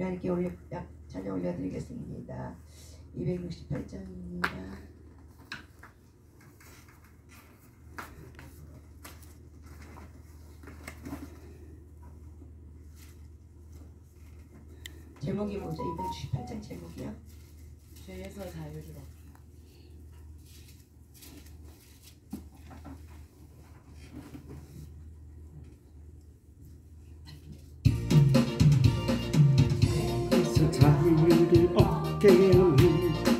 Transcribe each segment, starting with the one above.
하나님께 찬양 올려드리겠습니다. 268장입니다. 제목이 뭐죠? 268장 제목이요? 죄에서 자유를 얻기. 죄에서 자유를 얻게 하는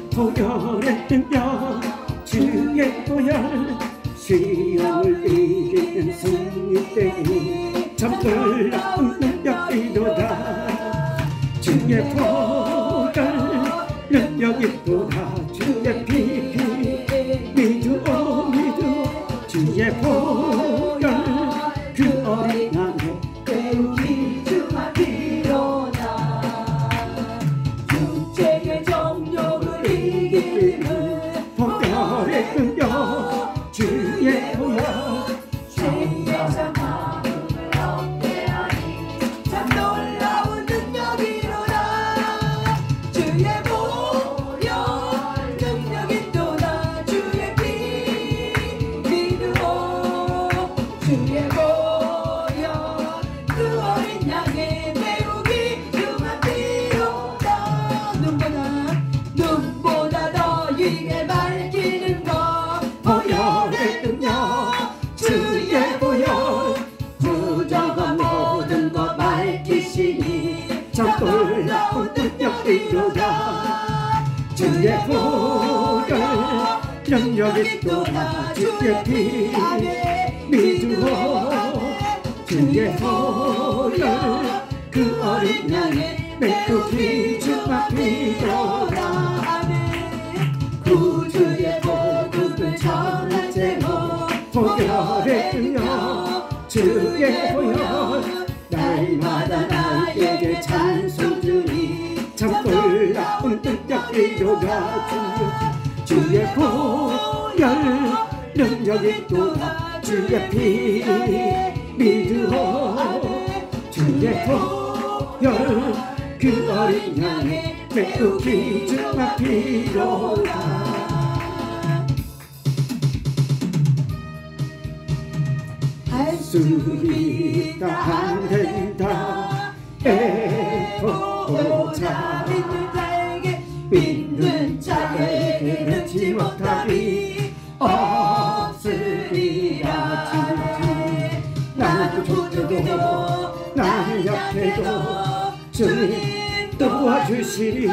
보혈의 능력, 주의 보혈, 시험을 이기는 승리되니 참 놀라운 능력이로다. 주의 보혈 능력이 또다. 주의 피 믿으오 믿으오. 주의 보혈 그 어린 양의 배우기 주만 피로다. 육체의 정욕을 이기는 보혈의 능력, 주의 보혈. 죄에서 마음을 얻게 하니 참 놀라운 능력이로다. 주의 보혈 능력이 또다. 주의 피 믿으오. 주의 보혈 그 어린 양의 배우기 주만 피로다. 눈보다 더 이게 밝히는 것 보혈의 능력, 주의 보혈. 부정한 모든 것 밝히시니 참 놀라운 능력이로다. 주의 보혈 능력이 또다. 주의 피 믿으오. 주의 보혈 그 어린 양의 메꾸기 주만 피로다. 구주의 복음을 전할 제목 보혈의 능력, 주의 보혈. 날마다 나에게 찬송 주니 참 놀라운 능력이로다. 주의 보혈 능력이 또다. 주의 피 믿으오. 주의 보혈 그 어린 양의 메꾸기 주만 피로다. 할 수 있다 안 된다 애보자. 믿는 자에게 늦지 못함이 없으리라. 나는 부족해도 나는 약해도 주님 도와주시리.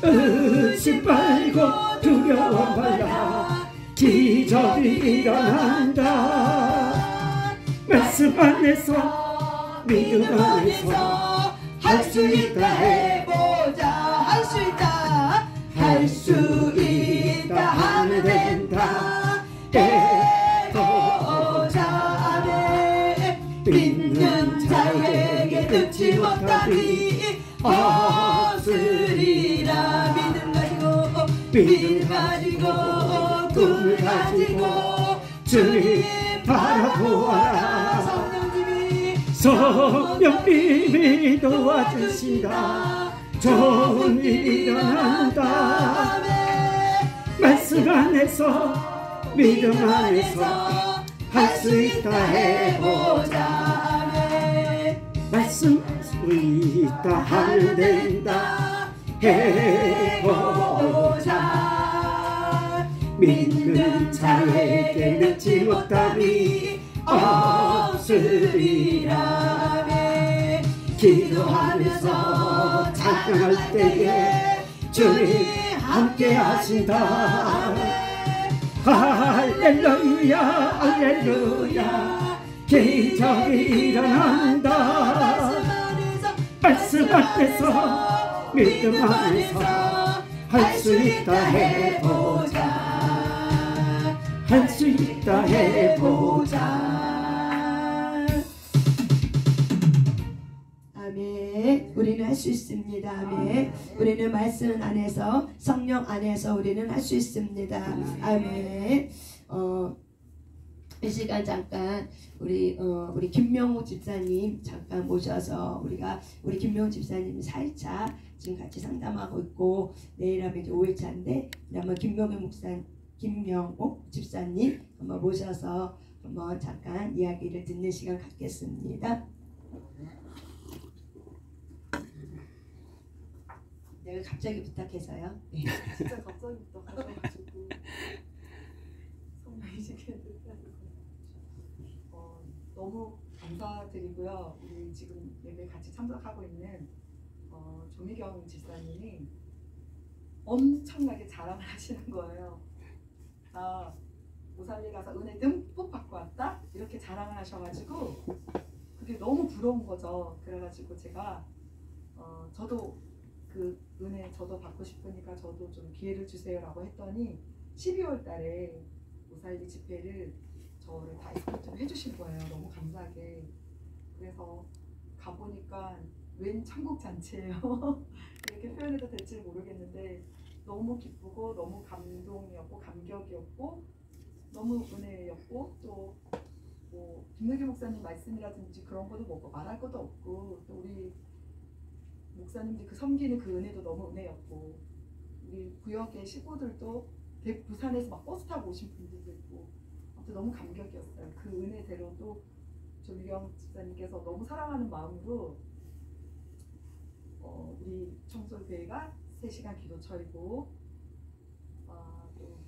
의심 말고 두려워 말라. 기적이 일어난다. 말씀 안에서 믿음 안에서 할 수 있다 해보자. 할 수 있다 할 수 있다 하면 된다. 해보자. 믿는 자에게 듣지 못하니 없으리라. 믿음 가지고 꿈을 가지고 주님 바라보아라. 성령님이 도와주신다. 좋은 일이 일어난다. 말씀 안에서 믿음 안에서 할 수 있다 해보자. 말씀 있다 하면 된다 해보자. 믿는 자에게 늦지 못함이 없으리라. 기도하면서 찬양할 때에 주님 함께 하신다. 할렐루야 할렐루야. 기적이 일어난다. 말씀 안에서 믿음 안에서 할 수 있다 해보자. 할 수 있다 해보자. 아멘. 우리는 할 수 있습니다. 아멘. 우리는 말씀 안에서 성령 안에서 우리는 할 수 있습니다. 아멘. 이 시간 잠깐 우리 김명호 집사님 잠깐 모셔서 우리 김명호 집사님 4일차 지금 같이 상담하고 있고 내일 하면 이제 5일차인데 한번 김명호 집사님 한번 모셔서 한번 잠깐 이야기를 듣는 시간 갖겠습니다. 내가 갑자기 부탁해서요. 진짜 갑자기부터 가셔가지고 성명이시게 너무 감사드리고요. 우리 지금 예배 같이 참석하고 있는 조미경 집사님이 엄청나게 자랑을 하시는 거예요. 나 오살리 가서 은혜 듬뿍 받고 왔다? 이렇게 자랑을 하셔가지고 그게 너무 부러운 거죠. 그래가지고 제가 저도 그 은혜 저도 받고 싶으니까 저도 좀 기회를 주세요라고 했더니 12월 달에 오살리 집회를 저를 다 좀 해주신 거예요. 너무 감사하게. 그래서 가보니까 웬 천국 잔치예요. 이렇게 표현해도 될지 모르겠는데 너무 기쁘고 너무 감동이었고 감격이었고 너무 은혜였고 또 뭐 김누기 목사님 말씀이라든지 그런 것도 뭐 말할 것도 없고 또 우리 목사님들이 그 섬기는 그 은혜도 너무 은혜였고 우리 구역의 식구들도 부산에서 막 버스 타고 오신 분들도 있고 아무튼 너무 감격이었어요. 그 은혜대로도 조미경 집사님께서 너무 사랑하는 마음으로 우리 청솔교회가 3시간 기도처이고 또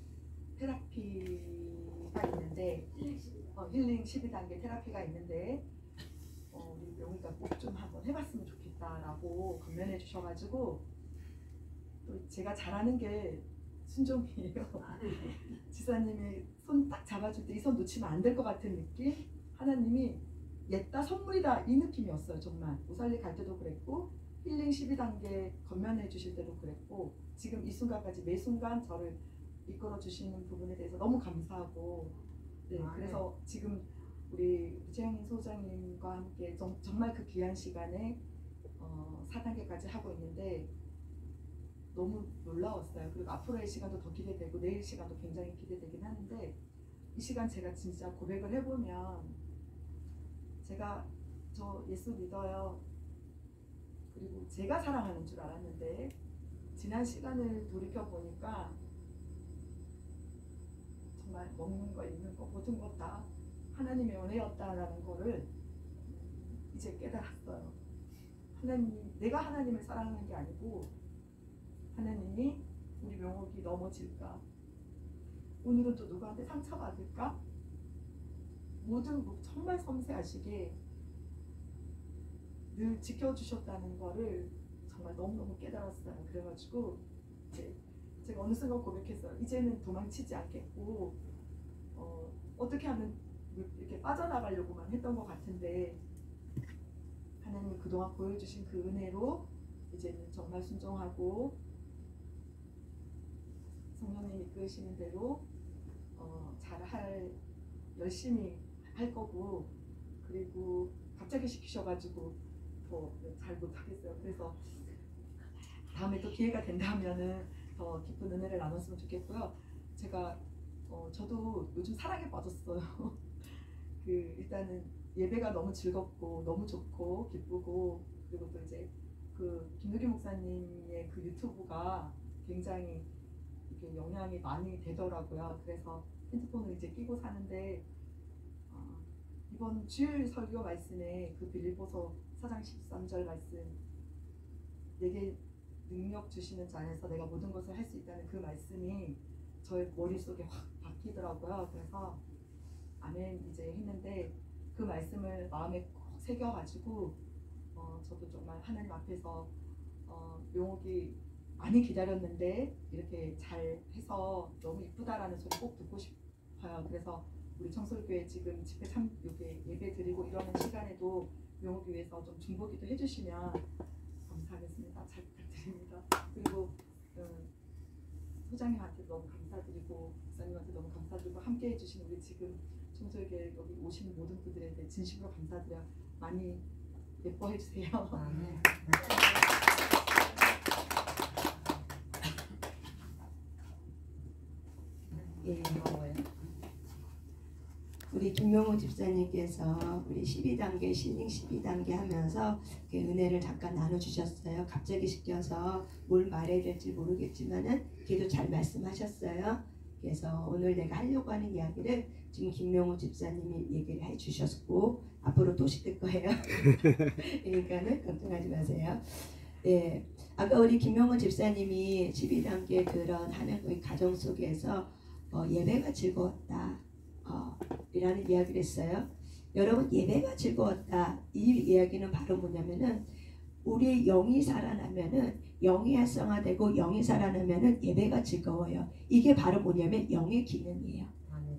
테라피가 있는데 힐링 12단계 테라피가 있는데 우리 명희가 꼭 좀 한번 해봤으면 좋겠다라고 건면해 주셔가지고 또 제가 잘하는 게 순종이에요. 지사님이 손 딱 잡아줄 때 이 손 놓치면 안 될 것 같은 느낌? 하나님이 옛다 선물이다 이 느낌이었어요. 정말 오살리 갈 때도 그랬고 힐링 12단계 건면해 주실 때도 그랬고 지금 이 순간까지 매 순간 저를 이끌어 주시는 부분에 대해서 너무 감사하고 네, 그래서 지금 우리 최영인 소장님과 함께 정말 그 귀한 시간에 4단계까지 하고 있는데 너무 놀라웠어요. 그리고 앞으로의 시간도 더 기대되고 내일 시간도 굉장히 기대되긴 하는데 이 시간 제가 진짜 고백을 해보면 제가 저 예수 믿어요. 그리고 제가 사랑하는 줄 알았는데 지난 시간을 돌이켜보니까 정말 먹는 거 입는 거 모든 것 다 하나님의 은혜였다라는 거를 이제 깨달았어요. 내가 하나님을 사랑하는 게 아니고 하나님이 우리 명옥이 넘어질까? 오늘은 또 누구한테 상처받을까? 모든 정말 섬세하시게 늘 지켜주셨다는 거를 정말 너무너무 깨달았어요. 그래가지고 제가 어느 순간 고백했어요. 이제는 도망치지 않겠고 어떻게 하면 이렇게 빠져나가려고만 했던 것 같은데 하나님이 그동안 보여주신 그 은혜로 이제는 정말 순종하고 성령님 이끄시는 대로 열심히 할 거고 그리고 갑자기 시키셔가지고 더 잘 못하겠어요. 그래서 다음에 또 기회가 된다면은 더 깊은 은혜를 나눴으면 좋겠고요. 제가 저도 요즘 사랑에 빠졌어요. 일단은 예배가 너무 즐겁고 너무 좋고 기쁘고 그리고 또 이제 그 김누기 목사님의 그 유튜브가 굉장히 이렇게 영향이 많이 되더라고요. 그래서 핸드폰을 이제 끼고 사는데 이번 주일 설교 말씀에 그 빌립보서 4장 13절 말씀 내게 능력 주시는 자 안에서 내가 모든 것을 할 수 있다는 그 말씀이 저의 머릿속에 확 박히더라고요. 그래서 아멘 이제 했는데 그 말씀을 마음에 꼭 새겨가지고 저도 정말 하나님 앞에서 명옥이 많이 기다렸는데 이렇게 잘 해서 너무 이쁘다라는 소리 꼭 듣고 싶어요. 그래서 우리 청솔교회 지금 집회 이렇게 예배 드리고 이러는 시간에도 명옥이 위해서 좀 중보기도 해주시면 감사하겠습니다. 잘 부탁드립니다. 그리고 소장님한테 너무 감사드리고 목사님한테 너무 감사드리고 함께 해주신 우리 지금 청솔교회 여기 오시는 모든 분들에게 진심으로 감사드려요. 많이 예뻐해 주세요. 예, 고마워요. 우리 우리 김명호 집사님께서 우리 12단계 신링 12단계 하면서 그 은혜를 잠깐 나눠주셨어요. 갑자기 시켜서 뭘 말해야 될지 모르겠지만은 그래도 잘 말씀하셨어요. 그래서 오늘 내가 하려고 하는 이야기를 지금 김명호 집사님이 얘기를 해주셨고 앞으로 또 시킬 거예요. 그러니까는 걱정하지 마세요. 네, 아까 우리 김명호 집사님이 12단계 그런 하나님의 가정 속에서 예배가 즐거웠다 이라는 이야기를 했어요. 여러분, 예배가 즐거웠다 이 이야기는 바로 뭐냐면은 우리의 영이 살아나면은 영이 활성화되고 영이 살아나면은 예배가 즐거워요. 이게 바로 뭐냐면 영의 기능이에요.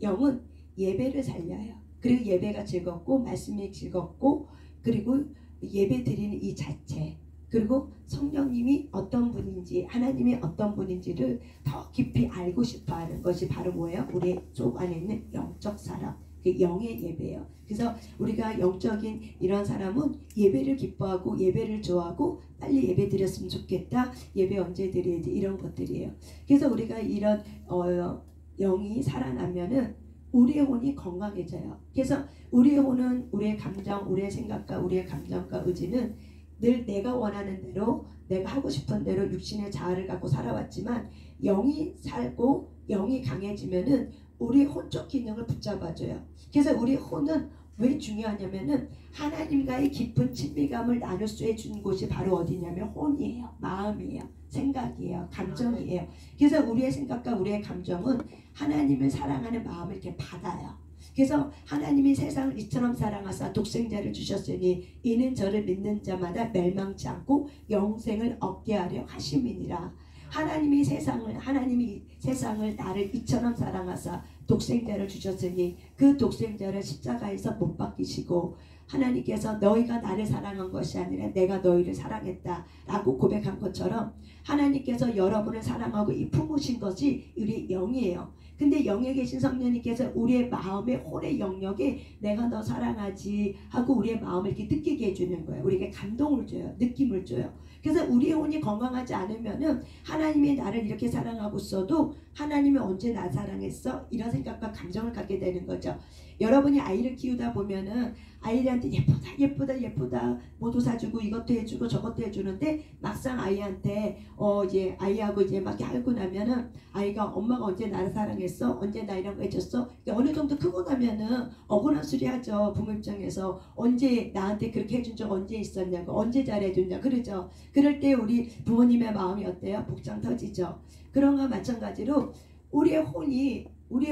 영은 예배를 살려요. 그리고 예배가 즐겁고 말씀이 즐겁고 그리고 예배 드리는 이 자체 그리고 성령님이 어떤 분인지 하나님이 어떤 분인지를 더 깊이 알고 싶어하는 것이 바로 뭐예요? 우리 속 안에 있는 영적 사람, 그 영의 예배예요. 그래서 우리가 영적인 이런 사람은 예배를 기뻐하고 예배를 좋아하고 빨리 예배 드렸으면 좋겠다. 예배 언제 드려야지 이런 것들이에요. 그래서 우리가 이런 영이 살아나면은 우리의 혼이 건강해져요. 그래서 우리의 혼은 우리의 감정, 우리의 생각과 우리의 감정과 의지는 늘 내가 원하는 대로 내가 하고 싶은 대로 육신의 자아를 갖고 살아왔지만 영이 살고 영이 강해지면은 우리 혼적 기능을 붙잡아줘요. 그래서 우리 혼은 왜 중요하냐면은 하나님과의 깊은 친밀감을 나눌 수 해주는 곳이 바로 어디냐면 혼이에요. 마음이에요. 생각이에요. 감정이에요. 그래서 우리의 생각과 우리의 감정은 하나님을 사랑하는 마음을 이렇게 받아요. 그래서 하나님이 세상을 이처럼 사랑하사 독생자를 주셨으니 이는 저를 믿는 자마다 멸망치 않고 영생을 얻게 하려 하심이니라. 하나님이 세상을 나를 이처럼 사랑하사 독생자를 주셨으니 그 독생자를 십자가에서 못 박히시고 하나님께서 너희가 나를 사랑한 것이 아니라 내가 너희를 사랑했다라고 고백한 것처럼 하나님께서 여러분을 사랑하고 이 품으신 것이 우리 영이에요. 근데 영에 계신 성령님께서 우리의 마음의 혼의 영역에 내가 너 사랑하지 하고 우리의 마음을 이렇게 느끼게 해주는 거예요. 우리에게 감동을 줘요. 느낌을 줘요. 그래서 우리의 혼이 건강하지 않으면은 하나님이 나를 이렇게 사랑하고 있어도 하나님이 언제 나 사랑했어? 이런 생각과 감정을 갖게 되는 거죠. 여러분이 아이를 키우다 보면은 아이들한테 예쁘다 뭐도 사주고 이것도 해주고 저것도 해주는데 막상 아이한테 이제 아이하고 이제 막 하고 나면은 아이가 엄마가 언제 나를 사랑했어? 언제 나 이런 거 해줬어? 어느 정도 크고 나면은 억울한 소리 하죠. 부모 입장에서 언제 나한테 그렇게 해준 적 언제 있었냐고 언제 잘해줬냐 그러죠. 그럴 때 우리 부모님의 마음이 어때요? 복장 터지죠. 그런 거와 마찬가지로 우리의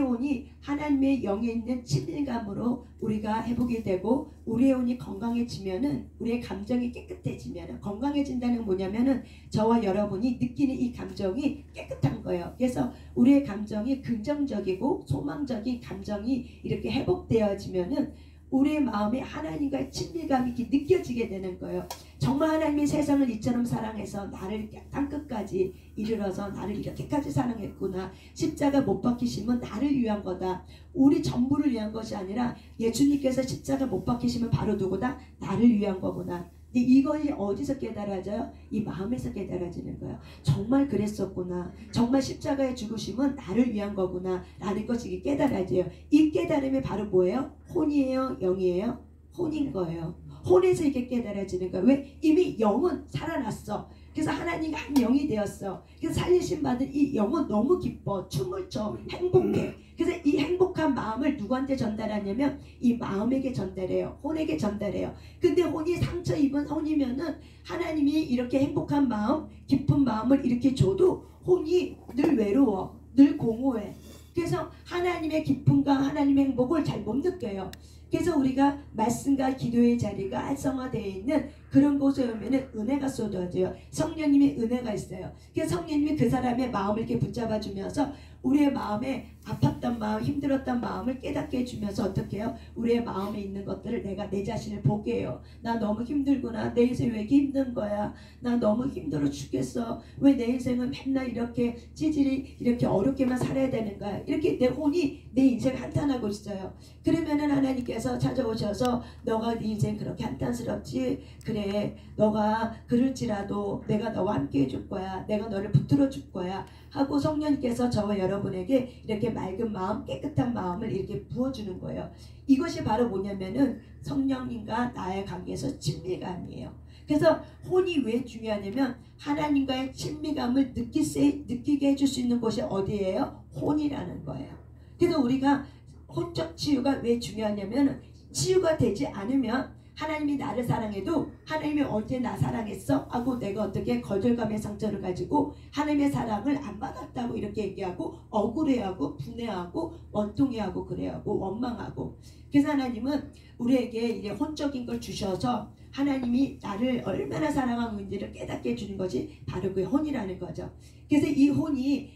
혼이 하나님의 영에 있는 친밀감으로 우리가 해보게 되고 우리의 혼이 건강해지면은 우리의 감정이 깨끗해지면 건강해진다는 건 뭐냐면은 저와 여러분이 느끼는 이 감정이 깨끗한 거예요. 그래서 우리의 감정이 긍정적이고 소망적인 감정이 이렇게 회복되어지면은 우리의 마음에 하나님과의 친밀감이 이렇게 느껴지게 되는 거예요. 정말 하나님이 세상을 이처럼 사랑해서 나를 땅끝까지 이르러서 나를 이렇게까지 사랑했구나. 십자가 못 박히심은 나를 위한 거다. 우리 전부를 위한 것이 아니라 예수님께서 십자가 못 박히심은 바로 누구다? 나를 위한 거구나. 근데 이것이 어디서 깨달아져요? 이 마음에서 깨달아지는 거예요. 정말 그랬었구나. 정말 십자가의 죽으심은 나를 위한 거구나 라는 것이 깨달아져요. 이 깨달음이 바로 뭐예요? 혼이에요? 영이에요? 혼인 거예요. 혼에서 이게 깨달아지는 거예요. 왜? 이미 영은 살아났어. 그래서 하나님이 한 영이 되었어. 그래서 살리심 받은 이 영은 너무 기뻐. 춤을 춰. 행복해. 그래서 이 행복한 마음을 누구한테 전달하냐면 이 마음에게 전달해요. 혼에게 전달해요. 근데 혼이 상처 입은 혼이면은 하나님이 이렇게 행복한 마음, 기쁜 마음을 이렇게 줘도 혼이 늘 외로워. 늘 공허해. 그래서 하나님의 기쁨과 하나님의 행복을 잘 못 느껴요. 그래서 우리가 말씀과 기도의 자리가 활성화되어 있는 그런 곳에 오면은 은혜가 쏟아져요. 성령님의 은혜가 있어요. 그래서 성령님이 그 사람의 마음을 이렇게 붙잡아 주면서 우리의 마음에 아팠던 마음, 힘들었던 마음을 깨닫게 해주면서 어떻게 해요? 우리의 마음에 있는 것들을 내가 내 자신을 보게 해요. 나 너무 힘들구나. 내 인생 왜 이렇게 힘든 거야? 나 너무 힘들어 죽겠어. 왜 내 인생은 맨날 이렇게 찌질이 이렇게 어렵게만 살아야 되는 거야? 이렇게 내 혼이 내 인생을 한탄하고 있어요. 그러면은 하나님께서 찾아오셔서 너가 네 인생 그렇게 한탄스럽지? 그래, 너가 그럴지라도 내가 너와 함께 해줄 거야. 내가 너를 붙들어 줄 거야. 하고 성령님께서 저와 여러분 여러분에게 이렇게 맑은 마음, 깨끗한 마음을 이렇게 부어주는 거예요. 이것이 바로 뭐냐면은 성령님과 나의 관계에서 친밀감이에요. 그래서 혼이 왜 중요하냐면 하나님과의 친밀감을 느끼게 해줄 수 있는 곳이 어디예요? 혼이라는 거예요. 그래서 우리가 혼적 치유가 왜 중요하냐면 치유가 되지 않으면 하나님이 나를 사랑해도 하나님이 언제 나 사랑했어? 하고 내가 어떻게 거절감의 상처를 가지고 하나님의 사랑을 안 받았다고 이렇게 얘기하고 억울해하고 분해하고 원통해하고 그래하고 원망하고. 그래서 하나님은 우리에게 이제 혼적인 걸 주셔서 하나님이 나를 얼마나 사랑하는지를 깨닫게 해주는 것이 바로 그 혼이라는 거죠. 그래서 이 혼이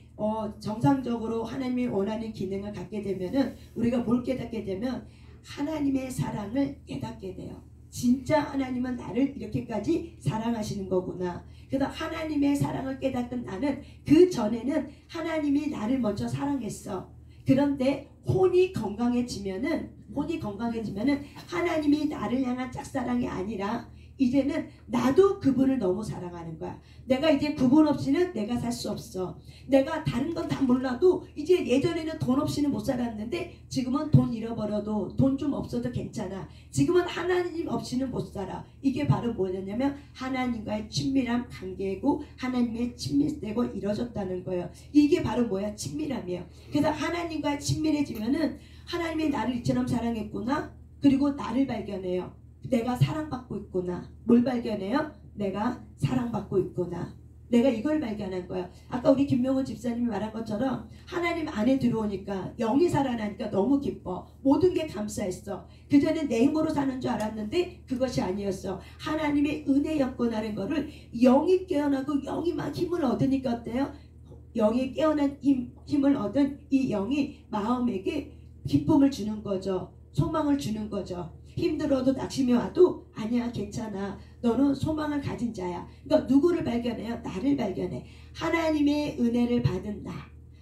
정상적으로 하나님이 원하는 기능을 갖게 되면은 우리가 뭘 깨닫게 되면 하나님의 사랑을 깨닫게 돼요. 진짜 하나님은 나를 이렇게까지 사랑하시는 거구나. 그래서 하나님의 사랑을 깨닫던 나는 그 전에는 하나님이 나를 먼저 사랑했어. 그런데 혼이 건강해지면은 하나님이 나를 향한 짝사랑이 아니라 이제는 나도 그분을 너무 사랑하는 거야. 내가 이제 그분 없이는 내가 살 수 없어. 내가 다른 건 다 몰라도 이제 예전에는 돈 없이는 못 살았는데 지금은 돈 잃어버려도 돈 좀 없어도 괜찮아. 지금은 하나님 없이는 못 살아. 이게 바로 뭐냐면 하나님과의 친밀한 관계고 하나님의 친밀되고 이루어졌다는 거예요. 이게 바로 뭐야? 친밀함이에요. 그래서 하나님과 친밀해지면은 하나님이 나를 이처럼 사랑했구나. 그리고 나를 발견해요. 내가 사랑받고 있구나. 뭘 발견해요? 내가 사랑받고 있구나. 내가 이걸 발견한 거야. 아까 우리 김명훈 집사님이 말한 것처럼 하나님 안에 들어오니까 영이 살아나니까 너무 기뻐. 모든 게 감사했어. 그전엔 내 힘으로 사는 줄 알았는데 그것이 아니었어. 하나님의 은혜였구나라는 거를 영이 깨어나고 영이 막 힘을 얻으니까 어때요? 영이 깨어난 힘을 얻은 이 영이 마음에게 기쁨을 주는 거죠. 소망을 주는 거죠. 힘들어도 낙심이 와도 아니야 괜찮아. 너는 소망을 가진 자야. 그러니까 누구를 발견해요? 나를 발견해. 하나님의 은혜를 받은 나.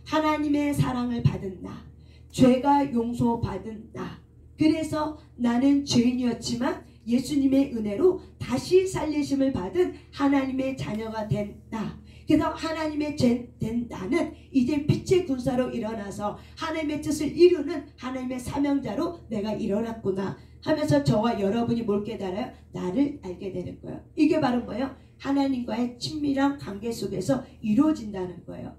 하나님의 사랑을 받은 나. 죄가 용서받은 나. 그래서 나는 죄인이었지만 예수님의 은혜로 다시 살리심을 받은 하나님의 자녀가 된 나. 그래서 하나님의 된 나는 이제 빛의 군사로 일어나서 하나님의 뜻을 이루는 하나님의 사명자로 내가 일어났구나 하면서 저와 여러분이 뭘 깨달아요? 나를 알게 되는 거예요. 이게 바로 뭐예요? 하나님과의 친밀한 관계 속에서 이루어진다는 거예요.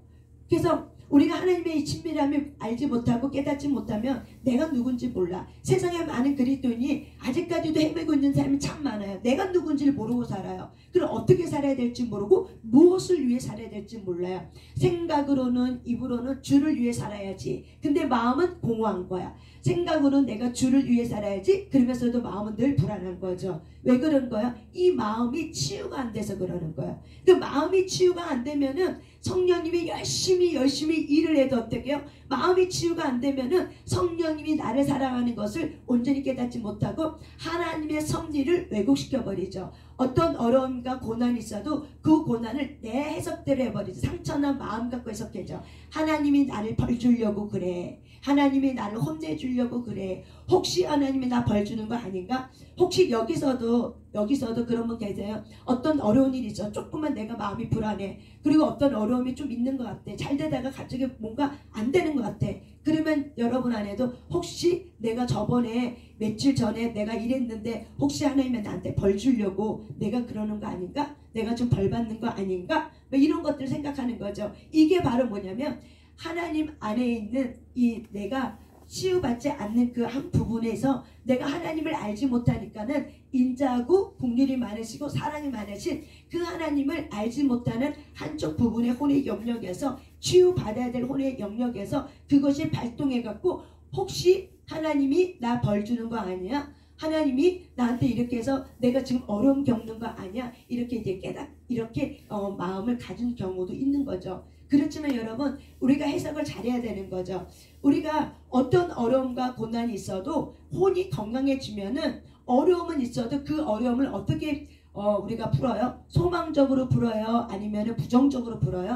그래서 우리가 하나님의 이 친밀함을 알지 못하고 깨닫지 못하면 내가 누군지 몰라. 세상에 많은 그리스도인이 아직까지도 헤매고 있는 사람이 참 많아요. 내가 누군지를 모르고 살아요. 그럼 어떻게 살아야 될지 모르고 무엇을 위해 살아야 될지 몰라요. 생각으로는 입으로는 주를 위해 살아야지. 근데 마음은 공허한 거야. 생각으로는 내가 주를 위해 살아야지. 그러면서도 마음은 늘 불안한 거죠. 왜 그런 거야? 이 마음이 치유가 안 돼서 그러는 거야. 그 마음이 치유가 안 되면은 성령님이 열심히 일을 해도 어떡해요? 마음이 치유가 안 되면은 성령님이 나를 사랑하는 것을 온전히 깨닫지 못하고 하나님의 섭리를 왜곡시켜 버리죠. 어떤 어려움과 고난이 있어도 그 고난을 내 해석대로 해버리죠. 상처난 마음 갖고 해석해죠. 하나님이 나를 벌 주려고 그래. 하나님이 나를 혼내주려고 그래. 혹시 하나님이 나 벌 주는 거 아닌가? 혹시 여기서도 그런 분 계세요? 어떤 어려운 일이 있어. 조금만 내가 마음이 불안해. 그리고 어떤 어려움이 좀 있는 것 같아. 잘 되다가 갑자기 뭔가 안 되는 것 같아. 그러면 여러분 안에도 혹시 내가 저번에 며칠 전에 내가 이랬는데 혹시 하나님이 나한테 벌 주려고 내가 그러는 거 아닌가? 내가 좀 벌 받는 거 아닌가? 뭐 이런 것들을 생각하는 거죠. 이게 바로 뭐냐면 하나님 안에 있는 이 내가 치유받지 않는 그 한 부분에서 내가 하나님을 알지 못하니까는 인자하고 긍휼이 많으시고 사랑이 많으신 그 하나님을 알지 못하는 한쪽 부분의 혼의 영역에서 치유받아야 될 혼의 영역에서 그것이 발동해갖고 혹시 하나님이 나 벌 주는 거 아니야? 하나님이 나한테 이렇게 해서 내가 지금 어려움 겪는 거 아니야? 이렇게 이제 이렇게 마음을 가진 경우도 있는 거죠. 그렇지만 여러분 우리가 해석을 잘해야 되는 거죠. 우리가 어떤 어려움과 고난이 있어도 혼이 건강해지면은 어려움은 있어도 그 어려움을 어떻게 우리가 풀어요? 소망적으로 풀어요? 아니면 부정적으로 풀어요?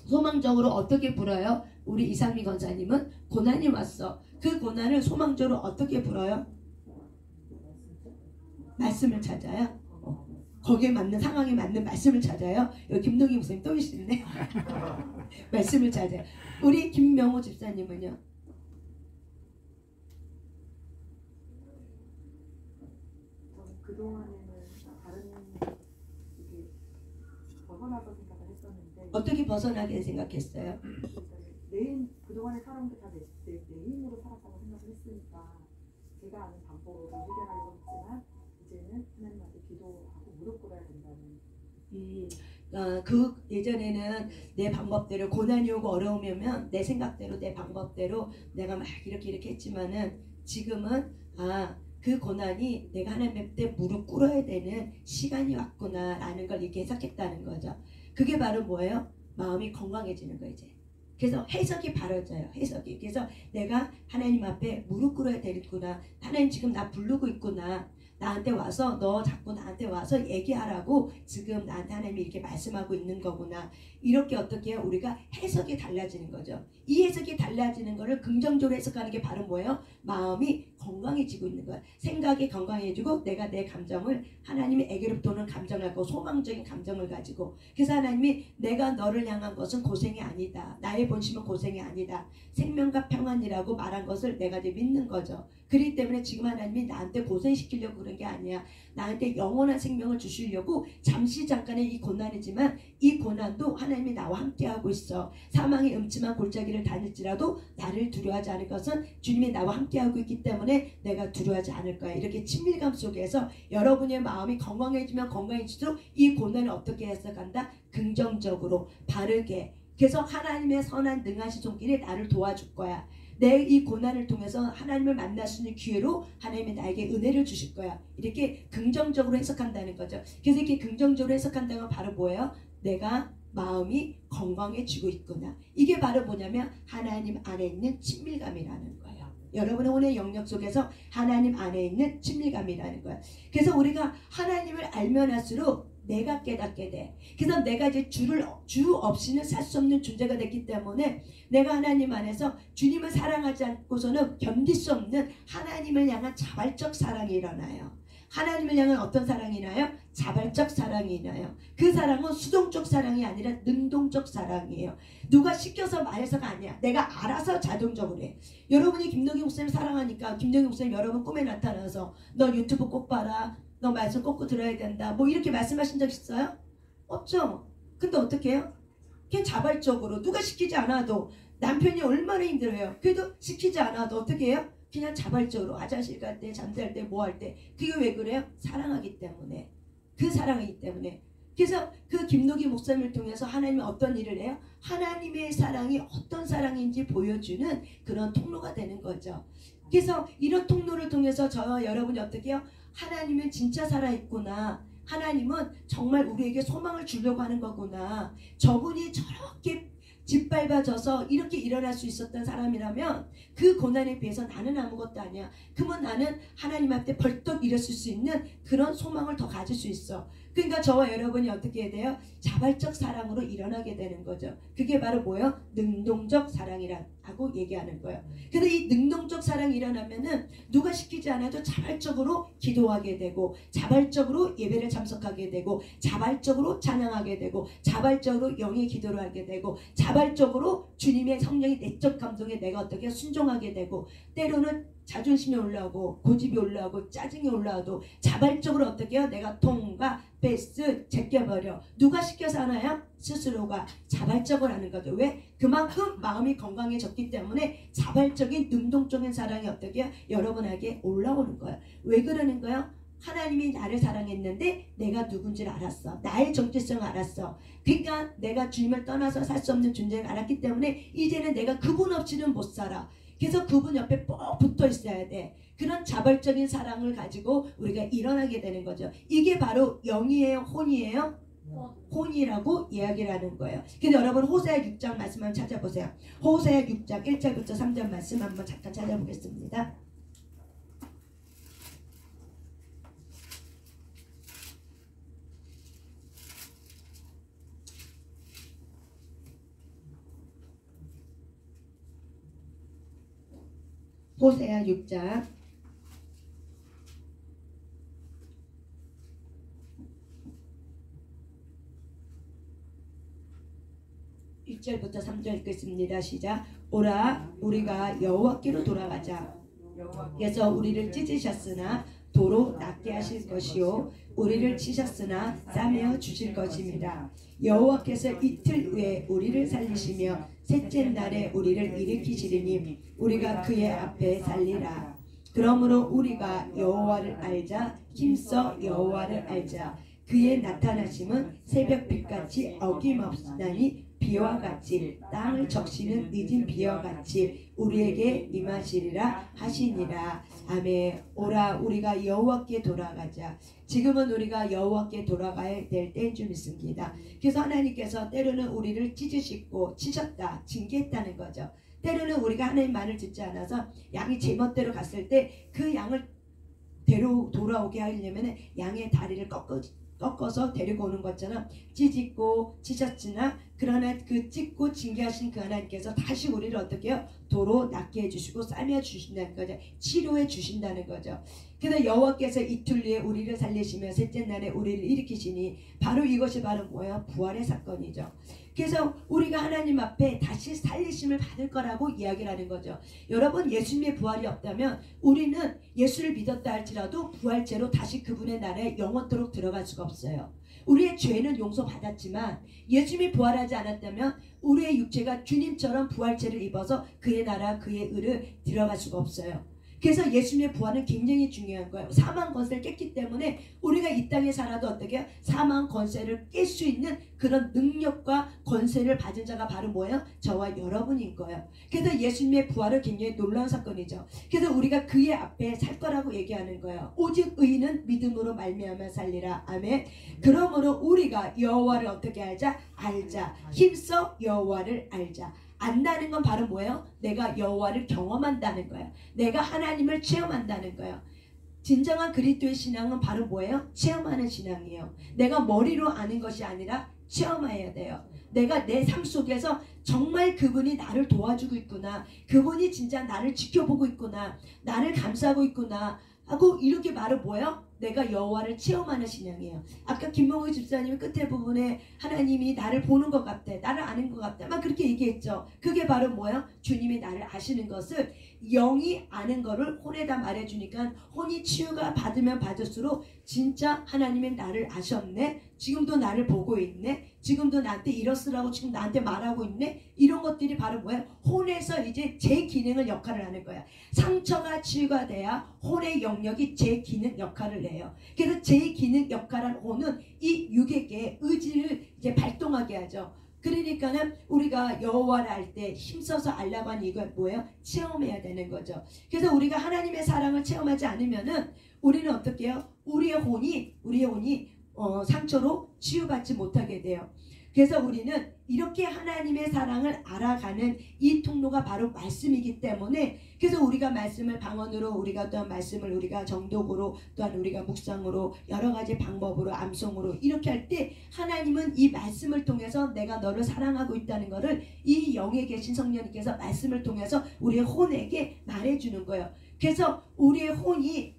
소망적으로 어떻게 풀어요? 우리 이상미 권사님은 고난이 왔어. 그 고난을 소망적으로 어떻게 풀어요? 말씀을 찾아요. 거기에 맞는 상황에 맞는 말씀을 찾아요. 여기 김동희 목사님 또 계시네. 말씀을 찾아요. 우리 김명호 집사님은요. 저는 그동안에는 다른 이게 벗어나서 생각을 했었는데 어떻게 벗어나게 생각했어요? 그동안에 살아온 게 다 내 힘으로 살았다고 생각을 했으니까 제가 아는 방법으로 해결하려고 했지만 이제는 하나님한테 기도하고 무릎 꿇어야 된다는. 그 예전에는 내 방법대로 고난이 오고 어려움이 오면 내 생각대로 내 방법대로 내가 막 이렇게 했지만은 지금은 그 고난이 내가 하나님 앞에 무릎 꿇어야 되는 시간이 왔구나라는 걸 이렇게 해석했다는 거죠. 그게 바로 뭐예요? 마음이 건강해지는 거예요. 이제. 그래서 해석이 바로져요. 해석이. 그래서 내가 하나님 앞에 무릎 꿇어야 되겠구나. 하나님 지금 나 부르고 있구나. 나한테 와서 너 자꾸 나한테 와서 얘기하라고 지금 나한테 하나님이 이렇게 말씀하고 있는 거구나. 이렇게 어떻게 해요? 우리가 해석이 달라지는 거죠. 이 해석이 달라지는 거를 긍정적으로 해석하는 게 바로 뭐예요? 마음이 건강해지고 있는 거야. 생각이 건강해지고 내가 내 감정을 하나님이 애교롭게 오는 감정을 갖고 소망적인 감정을 가지고 그래서 하나님이 내가 너를 향한 것은 고생이 아니다. 나의 본심은 고생이 아니다. 생명과 평안이라고 말한 것을 내가 이제 믿는 거죠. 그렇기 때문에 지금 하나님이 나한테 고생시키려고 그런 게 아니야. 나한테 영원한 생명을 주시려고 잠시 잠깐의 이 고난이지만 이 고난도 하나님이 나와 함께하고 있어. 사망의 음침한 골짜기를 다닐지라도 나를 두려워하지 않을 것은 주님이 나와 함께하고 있기 때문에 내가 두려워하지 않을 거야. 이렇게 친밀감 속에서 여러분의 마음이 건강해지면 건강해질수록 이 고난을 어떻게 해석한다? 긍정적으로 바르게. 그래서 하나님의 선한 능하신 손길이 나를 도와줄 거야. 내 이 고난을 통해서 하나님을 만날 수 있는 기회로 하나님이 나에게 은혜를 주실 거야. 이렇게 긍정적으로 해석한다는 거죠. 그래서 이렇게 긍정적으로 해석한다는 건 바로 뭐예요? 내가 마음이 건강해지고 있구나. 이게 바로 뭐냐면 하나님 안에 있는 친밀감이라는 거예요. 여러분의 오늘 영역 속에서 하나님 안에 있는 친밀감이라는 거예요. 그래서 우리가 하나님을 알면 할수록 내가 깨닫게 돼. 그래서 내가 이제 주 없이는 살 수 없는 존재가 됐기 때문에 내가 하나님 안에서 주님을 사랑하지 않고서는 견딜 수 없는 하나님을 향한 자발적 사랑이 일어나요. 하나님을 향한 어떤 사랑이 나요? 자발적 사랑이 나요. 그 사랑은 수동적 사랑이 아니라 능동적 사랑이에요. 누가 시켜서 말해서가 아니야. 내가 알아서 자동적으로 해. 여러분이 김동희 목사님 사랑하니까 김동희 목사님 여러분 꿈에 나타나서 너 유튜브 꼭 봐라. 너 말씀 꼭 들어야 된다. 뭐 이렇게 말씀하신 적 있어요? 없죠. 근데 어떻게 해요? 그냥 자발적으로 누가 시키지 않아도 남편이 얼마나 힘들어요. 그래도 시키지 않아도 어떻게 해요? 그냥 자발적으로 화장실 갈 때 잠잘 때 뭐 할 때 그게 왜 그래요? 사랑하기 때문에. 그 사랑이기 때문에. 그래서 그 김노기 목사님을 통해서 하나님이 어떤 일을 해요? 하나님의 사랑이 어떤 사랑인지 보여주는 그런 통로가 되는 거죠. 그래서 이런 통로를 통해서 저와 여러분이 어떻게 해요? 하나님은 진짜 살아있구나. 하나님은 정말 우리에게 소망을 주려고 하는 거구나. 저분이 저렇게 짓밟아져서 이렇게 일어날 수 있었던 사람이라면 그 고난에 비해서 나는 아무것도 아니야. 그러면 나는 하나님 앞에 벌떡 일어설 수 있는 그런 소망을 더 가질 수 있어. 그러니까 저와 여러분이 어떻게 해야 돼요? 자발적 사랑으로 일어나게 되는 거죠. 그게 바로 뭐예요? 능동적 사랑이라고 얘기하는 거예요. 근데 이 능동적 사랑이 일어나면은 누가 시키지 않아도 자발적으로 기도하게 되고 자발적으로 예배를 참석하게 되고 자발적으로 찬양하게 되고 자발적으로 영의 기도를 하게 되고 자발적으로 주님의 성령의 내적 감동에 내가 어떻게 순종하게 되고 때로는 자존심이 올라오고 고집이 올라오고 짜증이 올라와도 자발적으로 어떻게 해요? 내가 통과 패스 제껴버려. 누가 시켜서 하나요? 스스로가 자발적으로 하는 거죠. 왜? 그만큼 마음이 건강해졌기 때문에 자발적인 능동적인 사랑이 어떻게 해요? 여러분에게 올라오는 거예요. 왜 그러는 거예요? 하나님이 나를 사랑했는데 내가 누군지를 알았어. 나의 정체성을 알았어. 그러니까 내가 주님을 떠나서 살 수 없는 존재를 알았기 때문에 이제는 내가 그분 없이는 못 살아. 그래서 그분 옆에 꼭 붙어 있어야 돼. 그런 자발적인 사랑을 가지고 우리가 일어나게 되는 거죠. 이게 바로 영이에요? 혼이에요? 혼이라고 이야기를 하는 거예요. 근데 여러분 호세아 6장 말씀 한번 찾아보세요. 호세아 6장 1절부터 3절 말씀 한번 잠깐 찾아보겠습니다. 호세아 6장 1절부터 3절 읽겠습니다. 시작. 오라 우리가 여호와께로 돌아가자. 여호와께서 우리를 찢으셨으나 도로 낫게 하실 것이요 우리를 치셨으나 싸매어 주실 것입니다. 여호와께서 이틀 후에 우리를 살리시며 셋째 날에 우리를 일으키시리니 우리가 그의 앞에 살리라. 그러므로 우리가 여호와를 알자. 힘써 여호와를 알자. 그의 나타나심은 새벽빛같이 어김없나니 비와 같이 땅을 적시는 늦은 비와 같이 우리에게 임하시리라 하시니라. 아멘. 오라 우리가 여호와께 돌아가자. 지금은 우리가 여호와께 돌아가야 될 때인 줄 믿습니다. 그래서 하나님께서 때로는 우리를 찢으시고 치셨다, 징계했다는 거죠. 때로는 우리가 하나님 말을 듣지 않아서 양이 제멋대로 갔을 때 그 양을 돌아오게 하려면 양의 다리를 꺾어서 데리고 오는 것처럼 찢고 치셨으나 그러나 그 찢고 징계하신 그 하나님께서 다시 우리를 어떻게 해요? 도로 낫게 해주시고 싸매 주신다는 거죠. 치료해 주신다는 거죠. 그래서 여호와께서 이틀 후에 우리를 살리시며 셋째 날에 우리를 일으키시니 바로 이것이 바로 뭐예요? 부활의 사건이죠. 그래서 우리가 하나님 앞에 다시 살리심을 받을 거라고 이야기를 하는 거죠. 여러분 예수님의 부활이 없다면 우리는 예수를 믿었다 할지라도 부활체로 다시 그분의 나라에 영원토록 들어갈 수가 없어요. 우리의 죄는 용서받았지만 예수님이 부활하지 않았다면 우리의 육체가 주님처럼 부활체를 입어서 그의 나라 그의 의를 들어갈 수가 없어요. 그래서 예수님의 부활은 굉장히 중요한 거예요. 사망 권세를 깼기 때문에 우리가 이 땅에 살아도 어떻게 해요? 사망 권세를 깰 수 있는 그런 능력과 권세를 받은 자가 바로 뭐예요? 저와 여러분인 거예요. 그래서 예수님의 부활은 굉장히 놀라운 사건이죠. 그래서 우리가 그의 앞에 살 거라고 얘기하는 거예요. 오직 의인은 믿음으로 말미암아 살리라. 아멘. 그러므로 우리가 여호와를 어떻게 알자? 알자. 힘써 여호와를 알자. 안다는 건 바로 뭐예요? 내가 여호와를 경험한다는 거예요. 내가 하나님을 체험한다는 거예요. 진정한 그리스도의 신앙은 바로 뭐예요? 체험하는 신앙이에요. 내가 머리로 아는 것이 아니라 체험해야 돼요. 내가 내 삶 속에서 정말 그분이 나를 도와주고 있구나. 그분이 진짜 나를 지켜보고 있구나. 나를 감싸고 있구나. 하고 이렇게 바로 뭐예요? 내가 여호와를 체험하는 신앙이에요. 아까 김명희 집사님이 끝에 부분에 하나님이 나를 보는 것 같아. 나를 아는 것 같아. 막 그렇게 얘기했죠. 그게 바로 뭐예요? 주님이 나를 아시는 것을 영이 아는 거를 혼에다 말해주니까 혼이 치유가 받으면 받을수록 진짜 하나님이 나를 아셨네. 지금도 나를 보고 있네. 지금도 나한테 이렇으라고 지금 나한테 말하고 있네. 이런 것들이 바로 뭐예요? 혼에서 이제 제 기능을 역할을 하는 거야. 상처가 치유가 돼야 혼의 영역이 제 기능 역할을 해요. 그래서 제 기능 역할을 하는 혼은 이 육에게 의지를 이제 발동하게 하죠. 그러니까는 우리가 여호와를 알 때 힘써서 알라고 하는 이건 뭐예요? 체험해야 되는 거죠. 그래서 우리가 하나님의 사랑을 체험하지 않으면은 우리는 어떻게 해요? 우리의 혼이 상처로 치유받지 못하게 돼요. 그래서 우리는 이렇게 하나님의 사랑을 알아가는 이 통로가 바로 말씀이기 때문에 그래서 우리가 말씀을 방언으로 우리가 또한 말씀을 우리가 정독으로 또한 우리가 묵상으로 여러 가지 방법으로 암송으로 이렇게 할 때 하나님은 이 말씀을 통해서 내가 너를 사랑하고 있다는 것을 이 영에 계신 성령님께서 말씀을 통해서 우리의 혼에게 말해주는 거예요. 그래서 우리의 혼이